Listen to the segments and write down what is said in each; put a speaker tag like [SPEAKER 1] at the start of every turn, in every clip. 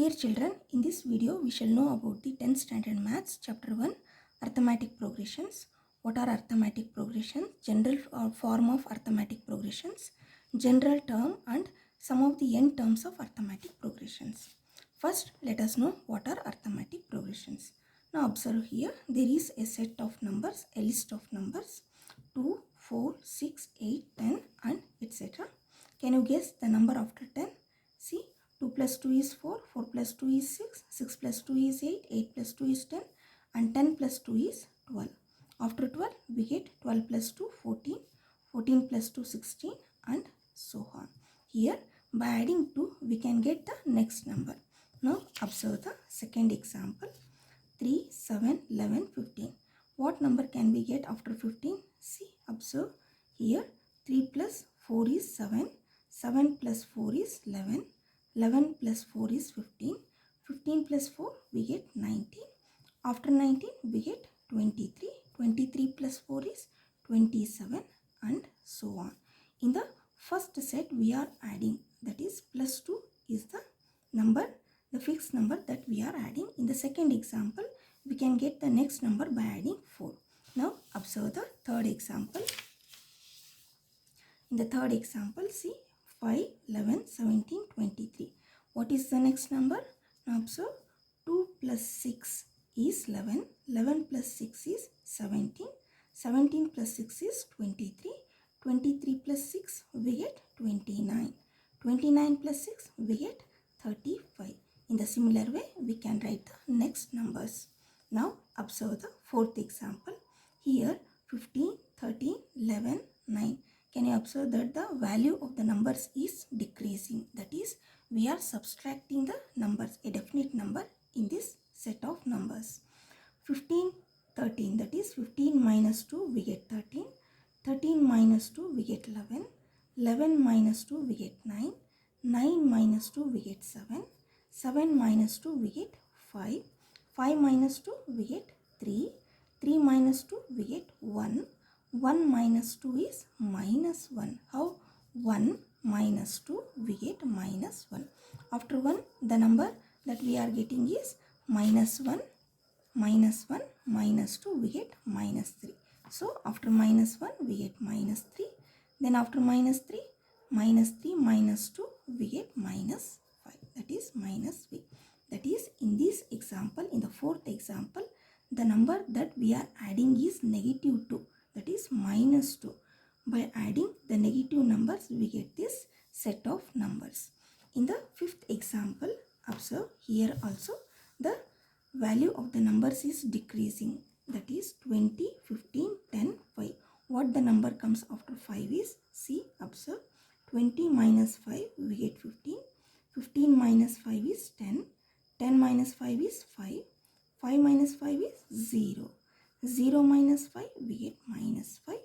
[SPEAKER 1] Dear children, in this video we shall know about the 10th standard maths chapter 1 arithmetic progressions. What are arithmetic progressions? General form of arithmetic progressions, general term and some of the end terms of arithmetic progressions. First, let us know what are arithmetic progressions. Now observe here, there is a set of numbers, a list of numbers 2, 4, 6, 8, 10 and etc. Can you guess the number after 10? See, 2 plus 2 is 4, 4 plus 2 is 6, 6 plus 2 is 8, 8 plus 2 is 10 and 10 plus 2 is 12. After 12 we get 12 plus 2 14, 14 plus 2 16 and so on. Here by adding 2 we can get the next number. Now observe the second example 3, 7, 11, 15. What number can we get after 15? See, observe here 3 plus 4 is 7, 7 plus 4 is 11. 11 plus 4 is 15. 15 plus 4 we get 19. After 19 we get 23. 23 plus 4 is 27 and so on. In the first set we are adding, that is plus 2 is the number, the fixed number that we are adding. In the second example we can get the next number by adding 4. Now observe the third example. In the third example, see 5, 11, 17, 23. What is the next number? Now observe 2 plus 6 is 11. 11 plus 6 is 17. 17 plus 6 is 23. 23 plus 6 we get 29. 29 plus 6 we get 35. In the similar way we can write the next numbers. Now observe the fourth example. Here 15, 13, 11, 9. Can you observe that the value of the numbers is decreasing? That is, we are subtracting the numbers, a definite number in this set of numbers. 15, 13, that is 15 minus 2 we get 13. 13 minus 2 we get 11. 11 minus 2 we get 9. 9 minus 2 we get 7. 7 minus 2 we get 5. 5 minus 2 we get 3. 3 minus 2 we get 1. 1 minus 2 is minus 1. How? 1 minus 2 we get minus 1. After 1 the number that we are getting is minus 1, minus 1, minus 2 we get minus 3. So after minus 1 we get minus 3. Then after minus 3, minus 3 minus 2 we get minus 5. That is minus 3. That is, in this example, in the fourth example, the number that we are adding is negative 2. That is minus 2. By adding the negative numbers we get this set of numbers. In the fifth example, observe here also the value of the numbers is decreasing. That is 20, 15, 10, 5. What the number comes after 5 is, see, observe 20 minus 5 we get 15. 15 minus 5 is 10. 10 minus 5 is 5. 5 minus 5 is 0. 0 minus 5 we get minus 5.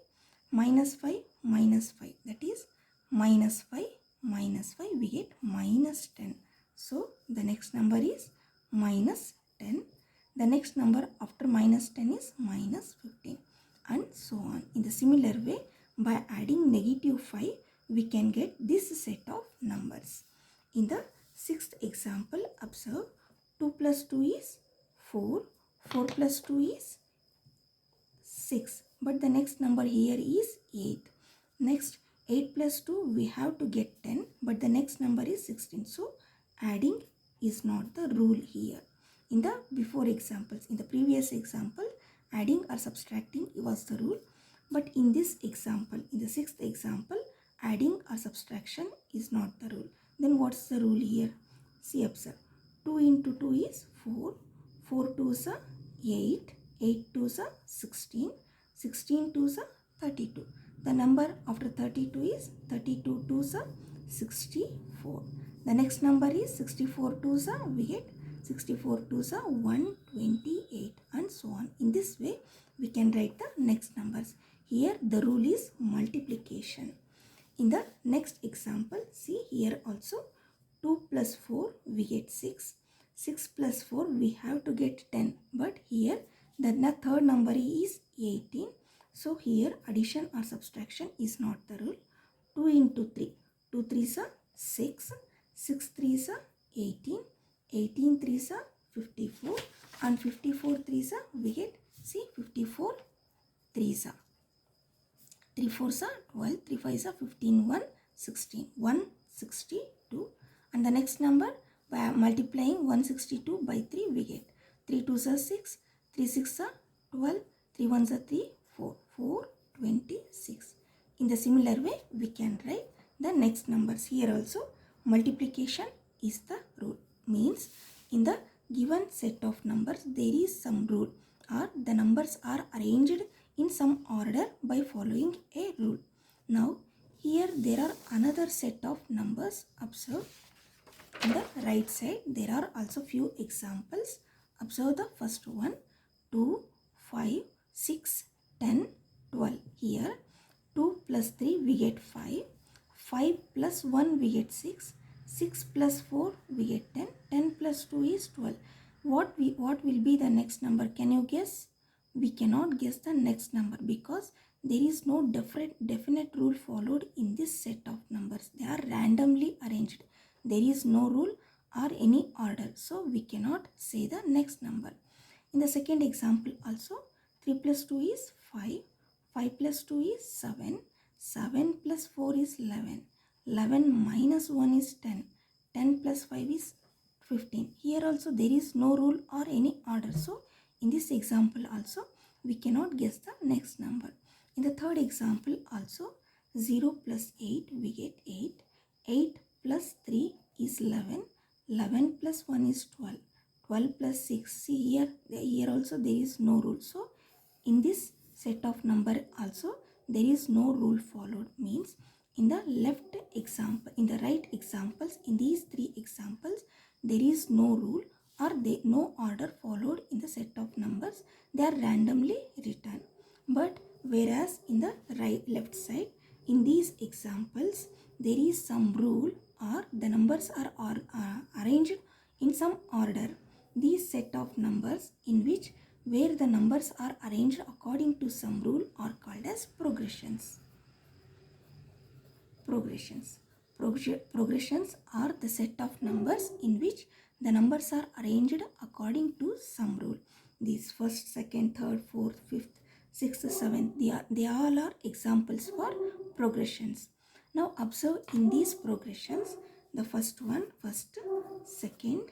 [SPEAKER 1] Minus 5 minus 5, that is minus 5 minus 5 we get minus 10. So the next number is minus 10. The next number after minus 10 is minus 15 and so on. In the similar way, by adding negative 5 we can get this set of numbers. In the sixth example, observe 2 plus 2 is 4. 4 plus 2 is 6. But the next number here is 8. Next 8 plus 2 we have to get 10. But the next number is 16. So adding is not the rule here. In the before examples, in the previous example, adding or subtracting was the rule. But in this example, in the sixth example, adding or subtraction is not the rule. Then what's the rule here? See, observe. 2 into 2 is 4. 4 2s are 8. 8 2s are 16. 16 2s are 32. The number after 32 is 32 2s are 64. The next number is 64 2s are, we get 64 2s are 128 and so on. In this way we can write the next numbers. Here the rule is multiplication. In the next example, see here also 2 plus 4 we get 6. 6 plus 4 we have to get 10. But here the third number is 18. So here addition or subtraction is not the rule. 2 into 3. 2 3s are 6. 6 3s are 18. 18 3s are 54 and 54 3s are we get, see, 54 3s are 3 4s are 12, 3 5s are 15, 1 16, 162. And the next number, by multiplying 162 by 3 we get 3 2s are 6, 3 6 are 12, 3 1s are 3, 4 4 26. In the similar way we can write the next numbers. Here also multiplication is the rule, means in the given set of numbers there is some rule or the numbers are arranged in some order by following a rule. Now here there are another set of numbers. Observe on the right side there are also few examples. Observe the first one, 2 5 6 10 12. Here 2 plus 3 we get 5, 5 plus 1 we get 6, 6 plus 4 we get 10, 10 plus 2 is 12. What will be the next number? Can you guess? We cannot guess the next number because there is no definite rule followed in this set of numbers. They are randomly arranged. There is no rule or any order, so we cannot say the next number. In the second example also, 3 plus 2 is 5, 5 plus 2 is 7, 7 plus 4 is 11, 11 minus 1 is 10, 10 plus 5 is 15. Here also there is no rule or any order, so in this example also we cannot guess the next number. In the third example also, 0 plus 8 we get 8, 8 plus 3 is 11, 11 plus 1 is 12, 12 plus 6. See here also there is no rule, so in this set of number also there is no rule followed, means in the left example, in the right examples, in these three examples there is no rule or no order followed in the set of numbers. They are randomly written. But whereas in the left side, in these examples there is some rule or the numbers are arranged in some order. These set of numbers in which where the numbers are arranged according to some rule are called as progressions. Progressions are the set of numbers in which the numbers are arranged according to some rule. These first, second, third, fourth, fifth, sixth, seventh, they all are examples for progressions. Now observe in these progressions, the first one, first, second,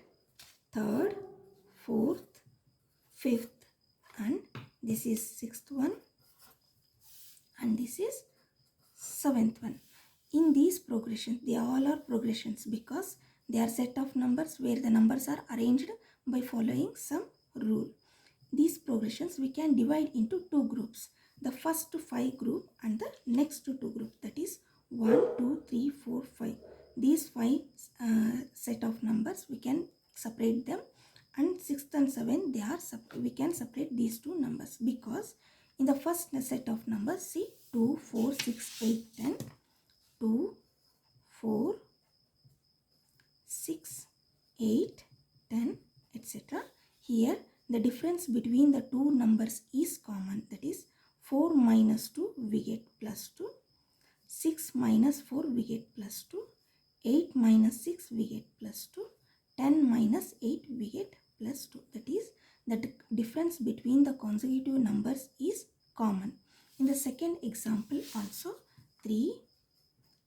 [SPEAKER 1] third, fourth, fifth, and this is sixth one, and this is seventh one. In these progressions, they all are progressions because they are set of numbers where the numbers are arranged by following some rule. These progressions we can divide into two groups. The first 5 group and the next 2 group, that is 1, 2, 3, 4, 5. These 5 set of numbers we can separate them, and 6th and 7th we can separate these two numbers because in the first set of numbers, see, 2, 4, 6, 8, 10. 2, 4, 6, 8, 10, etc. Here the difference between the two numbers is common, that is 4 minus 2 we get plus 2, 6 minus 4 we get plus 2, 8 minus 6 we get plus 2, 10 minus 8 we get plus 2. That is the difference between the consecutive numbers is common. In the second example also, 3,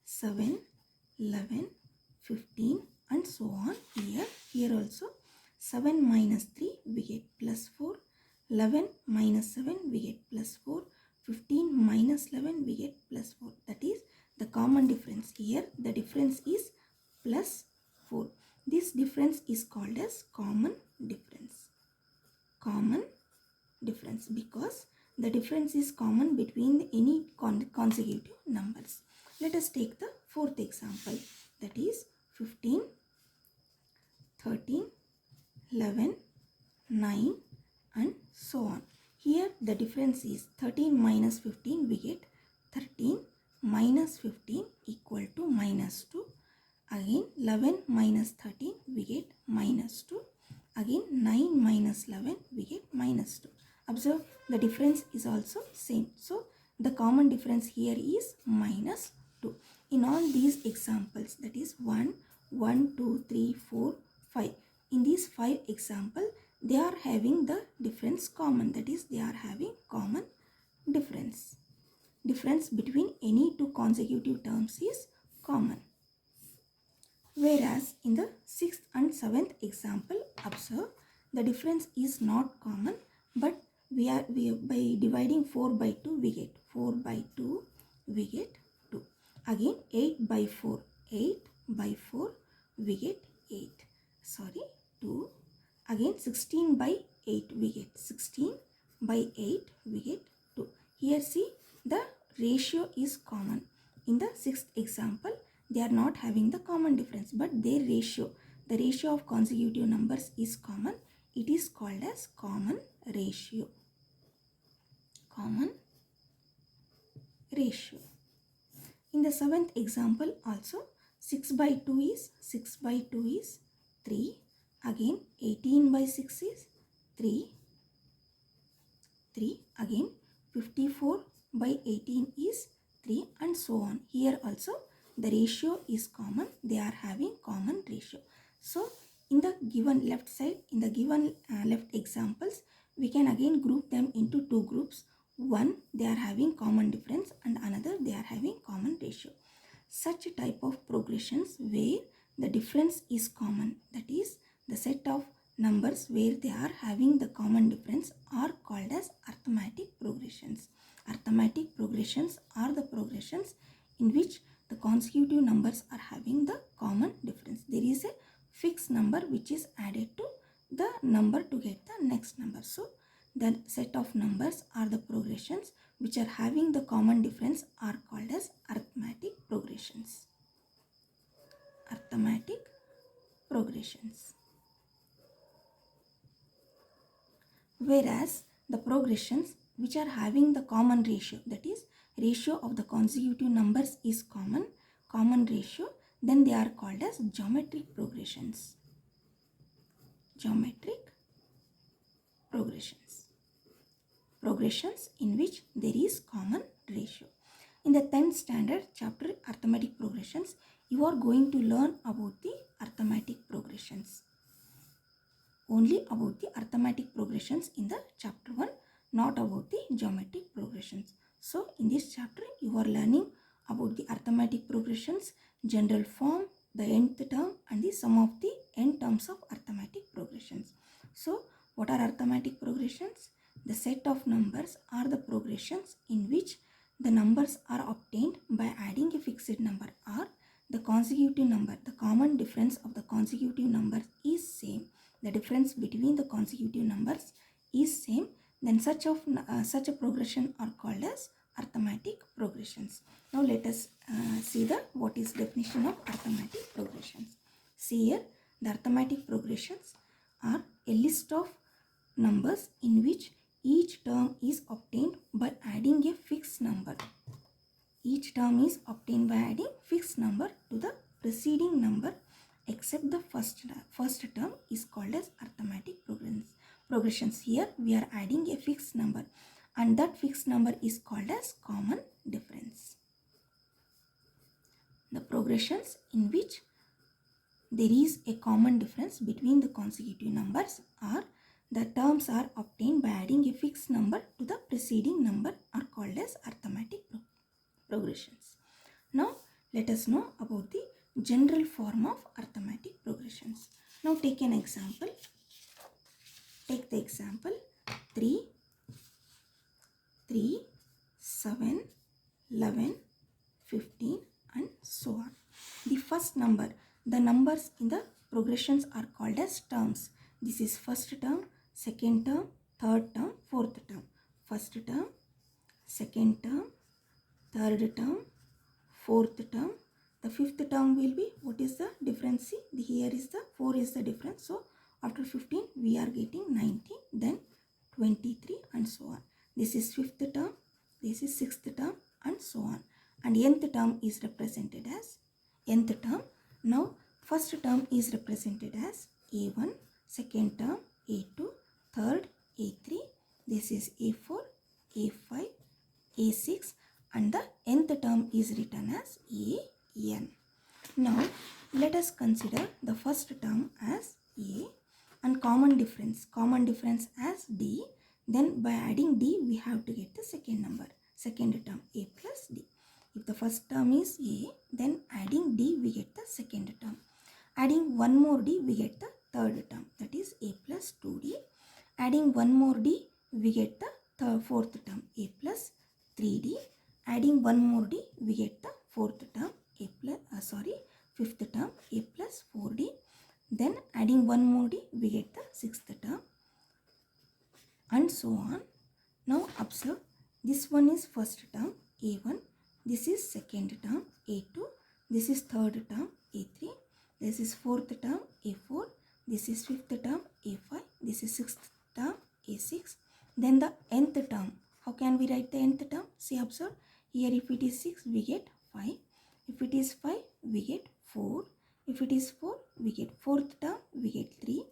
[SPEAKER 1] 7, 11, 15 and so on. Here also 7 minus 3 we get plus 4, 11 minus 7 we get plus 4, 15 minus 11 we get plus 4. That is the common difference. Here the difference is plus 4. This difference is called as common difference. Common difference because the difference is common between any consecutive numbers. Let us take the fourth example, that is 15, 13, 11, 9 and so on. Here the difference is 13 minus 15 we get 13, minus 15 equal to minus 2. Again 11 minus 13 we get minus 2. Again 9 minus 11 we get minus 2. Observe the difference is also same. So the common difference here is minus 2. In all these examples, that is 1, 1, 2, 3, 4, 5. In these 5 examples, they are having the difference common. That is, they are having common difference. Difference between any two consecutive terms is common. Whereas in the 6th and 7th example, observe the difference is not common, but we by dividing 4 by 2 we get 4 by 2 we get 2. Again 8 by 4, 8 by 4 we get 8. Sorry, 2. Again 16 by 8 we get 16 by 8 we get 2. Here see, the ratio is common. In the 6th example, they are not having the common difference, but their ratio, the ratio of consecutive numbers is common. It is called as common ratio. Common ratio. In the 7th example also, 6 by 2 is 3. Again 18 by 6 is 3. Again 54 by 18 is 3, and so on. Here also the ratio is common. They are having common ratio. So in the given left side, in the given left examples, we can again group them into two groups. One, they are having common difference, and another they are having common ratio. Such type of progressions where the difference is common, that is the set of numbers where they are having the common difference, are called as arithmetic progressions. Arithmetic progressions are the progressions in which the consecutive numbers are having the common difference. There is a fixed number which is added to the number to get the next number. So the set of numbers are the progressions which are having the common difference are called as arithmetic progressions. Arithmetic progressions. Whereas the progressions which are having the common ratio, that is ratio of the consecutive numbers is common ratio, then they are called as geometric progressions. Geometric progressions. Progressions in which there is common ratio. In the 10th standard chapter Arithmetic Progressions, you are going to learn about the arithmetic progressions. Only about the arithmetic progressions in the chapter 1, not about the geometric progressions. So in this chapter you are learning about the arithmetic progressions, general form, the nth term, and the sum of the n terms of arithmetic progressions. So what are arithmetic progressions? The set of numbers are the progressions in which the numbers are obtained by adding a fixed number, or the consecutive number, the common difference of the consecutive numbers is same. The difference between the consecutive numbers is same, then such a progression are called as arithmetic progressions. Now let us see what is definition of arithmetic progressions. See here, the arithmetic progressions are a list of numbers in which each term is obtained by adding a fixed number. Each term is obtained by adding fixed number to the preceding number except the first term is called as arithmetic progressions. Here we are adding a fixed number, and that fixed number is called as common difference. The progressions in which there is a common difference between the consecutive numbers, or the terms are obtained by adding a fixed number to the preceding number, are called as arithmetic progressions. Now let us know about the general form of arithmetic progressions. Now take an example. Take the example 3, 7, 11, 15 and so on. The first number, the numbers in the progressions are called as terms. This is first term, second term, third term, fourth term. First term, second term, third term, fourth term. The fifth term will be, what is the difference? See, here is the 4 is the difference. So after 15 we are getting 19, then 23 and so on. This is fifth term, this is sixth term and so on. And nth term is represented as nth term. Now first term is represented as A1, second term A2, third A3, this is A4, A5, A6, and the nth term is written as AN. Now let us consider the first term as A, Then common difference as d. Then by adding d, we have to get the second term, a plus d. If the first term is a, then adding d, we get the second term. Adding one more d, we get the third term, that is a plus 2d. Adding one more d, we get the fourth term, a plus 3d. Adding one more d, we get the fifth term, a plus 4d. Then adding one more d, we get the sixth term, and so on. Now observe, this one is first term, a1. This is second term, a2. This is third term, a3. This is fourth term, a4. This is fifth term, a5. This is sixth term, a6. Then the nth term. How can we write the nth term? See, observe. Here if it is 6, we get 5. If it is 5, we get 4. If it is 4, we get fourth term, we get 3.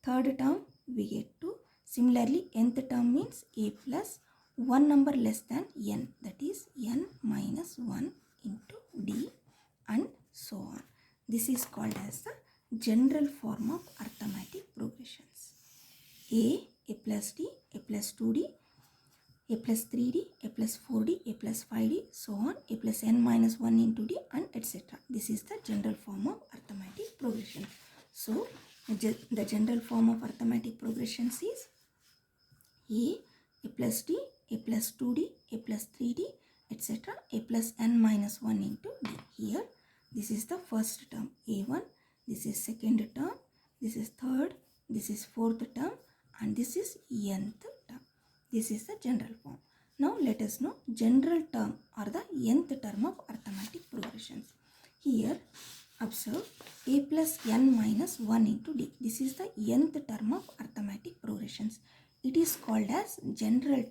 [SPEAKER 1] Third term, we get 2. Similarly, nth term means a plus one number less than n, that is n minus 1 into d, and so on. This is called as the general form of arithmetic progressions. A plus d, a plus 2d, a plus 3d, a plus 4d, a plus 5d, so on, a plus n minus 1 into d, and etc. This is the general form of arithmetic progression. So, the general form of arithmetic progressions is a plus d, a plus 2d, a plus 3d, etc. a plus n minus 1 into d. Here, this is the first term, a1. This is second term, this is third, this is fourth term, and this is nth term. This is the general form. Now let us know general term or the nth term of arithmetic progressions. Here observe a plus n minus 1 into d. This is the nth term of arithmetic progressions. It is called as general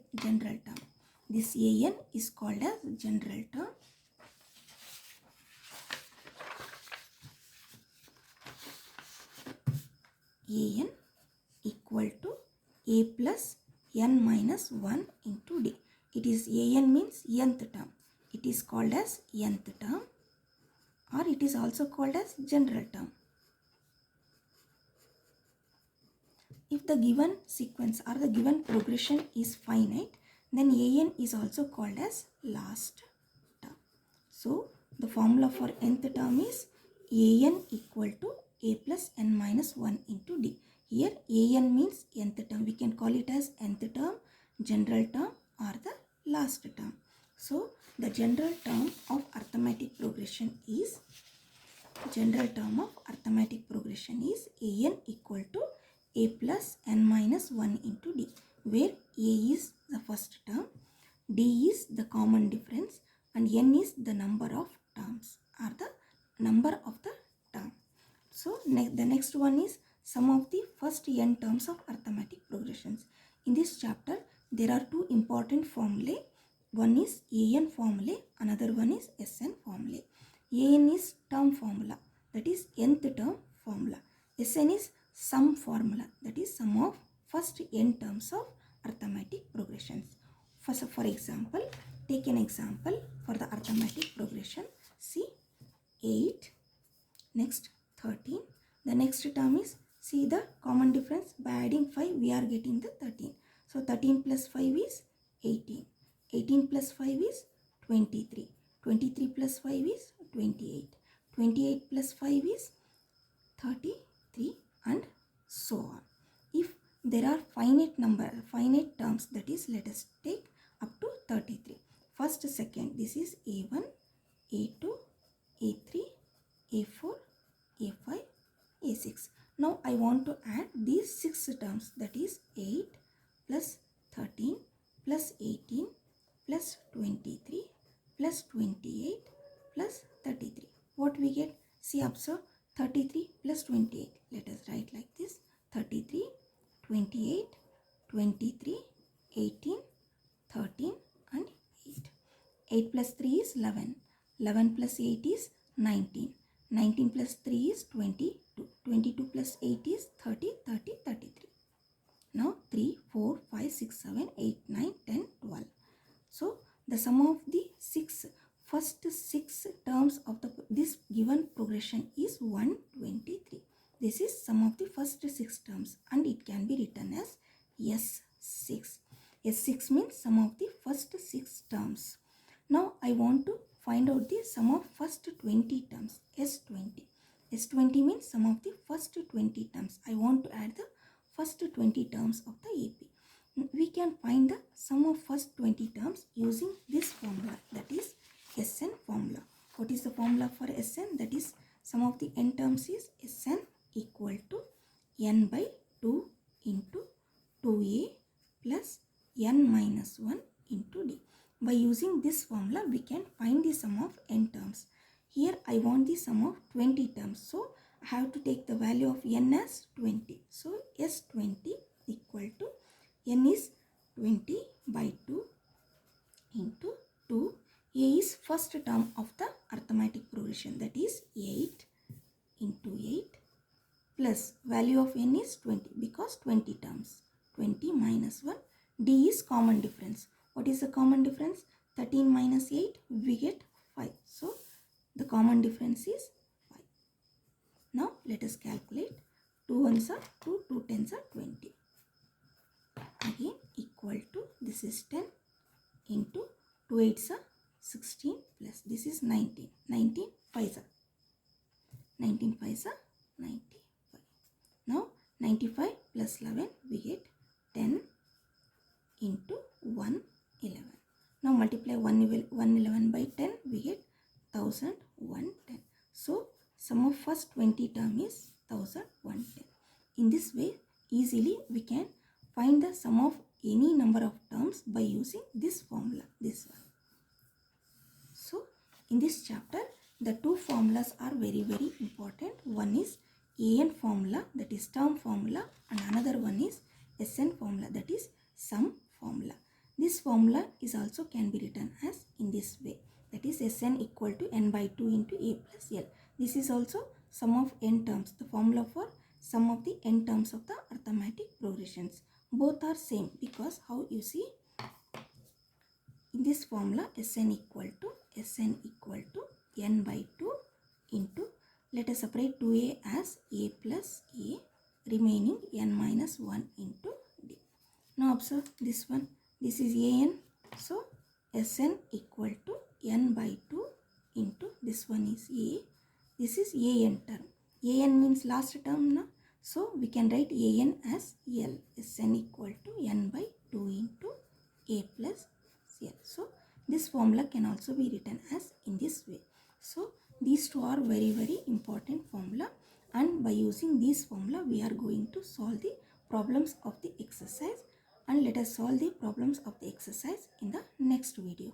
[SPEAKER 1] term. This an is called as general term. An equal to a plus n minus 1 into d. It is an means nth term. It is called as nth term, or it is also called as general term. If the given sequence or the given progression is finite, then an is also called as last term. So the formula for nth term is an equal to a plus n minus 1 into d. Here an means nth term. We can call it as nth term, general term, or the last term. So the general term of arithmetic progression is an equal to a plus n minus 1 into d, where a is the first term, d is the common difference, and n is the number of terms or the number of the term. So the next one is sum of the first n terms of arithmetic progressions. In this chapter, there are two important formulae. One is an formulae, another one is Sn formulae. An is term formula, that is nth term formula. Sn is sum formula, that is sum of first n terms of arithmetic progressions. For example, take an example for the arithmetic progression. See, 8, next 13. The next term is, see the common difference, by adding 5 we are getting the 13. So 13 plus 5 is 18. 18 plus 5 is 23. 23 plus 5 is 28. 28 plus 5 is 33, and so on. If there are finite terms, that is, let us take up to 33. First, second, this is a1, a2, a3, a4, a5, a6. Now I want to add these 6 terms, that is 8 plus 13 plus 18 plus 23 plus 28 plus 33. What we get? See, observe, 33 plus 28. Let us write like this: 33, 28, 23, 18, 13, and 8. 8 plus 3 is 11. 11 plus 8 is 19. 19 plus 3 is 22. 22 plus 8 is 30, 30, 33. Now 3, 4, 5, 6, 7, 8, 9, 10, 12. So the sum of the first 6 terms of this given progression is 123. This is sum of the first 6 terms. terms, and it can be written as S6. S6 means sum of the first 6 terms. Now I want to find out the sum of first 20 terms, S20. S20 means sum of the first 20 terms. I want to add the first 20 terms of the AP. We can find the sum of first 20 terms using this formula, that is Sn formula. What is the formula for Sn? That is sum of the n terms is Sn equal to n by 2 into 2a plus n minus 1 into d. By using this formula, we can find the sum of n terms. Here I want the sum of 20 terms. So I have to take the value of n as 20. So S20 equal to n is 20 by 2 into 2. A is first term of the arithmetic progression, that is 8 into 8 plus value of n is 20 because 20 terms. 20 minus 1. D is common difference. What is the common difference? 13 minus 8, we get 5. So the common difference is 5. Now let us calculate. 2 ones are 2, 2 tens are 20. Again equal to, this is 10 into 2 8s are 16 plus this is 19. 19 5s are 19 5s are 95. Now 95 plus 11 we get 10 into 111. Now multiply 111 by 10, we get 1110. So sum of first 20 term is 1110. In this way, easily we can find the sum of any number of terms by using this formula, this one. So in this chapter, the two formulas are very important. One is AN formula, that is term formula, and another one is SN formula, that is sum formula. This formula is also can be written as in this way, that is Sn equal to n by 2 into a plus l. This is also sum of n terms, the formula for sum of the n terms of the arithmetic progressions. Both are same because how you see in this formula Sn equal to n by 2 into, let us separate 2a as a plus a, remaining n minus 1 into d. Now observe this one, this is an, so Sn equal to n by 2 into, this one is a, this is an term. An means last term now, so we can write an as l. Sn equal to n by 2 into a plus l. So this formula can also be written as in this way. So these two are very important formula, and by using this formula we are going to solve the problems of the exercise, and let us solve the problems of the exercise in the next video.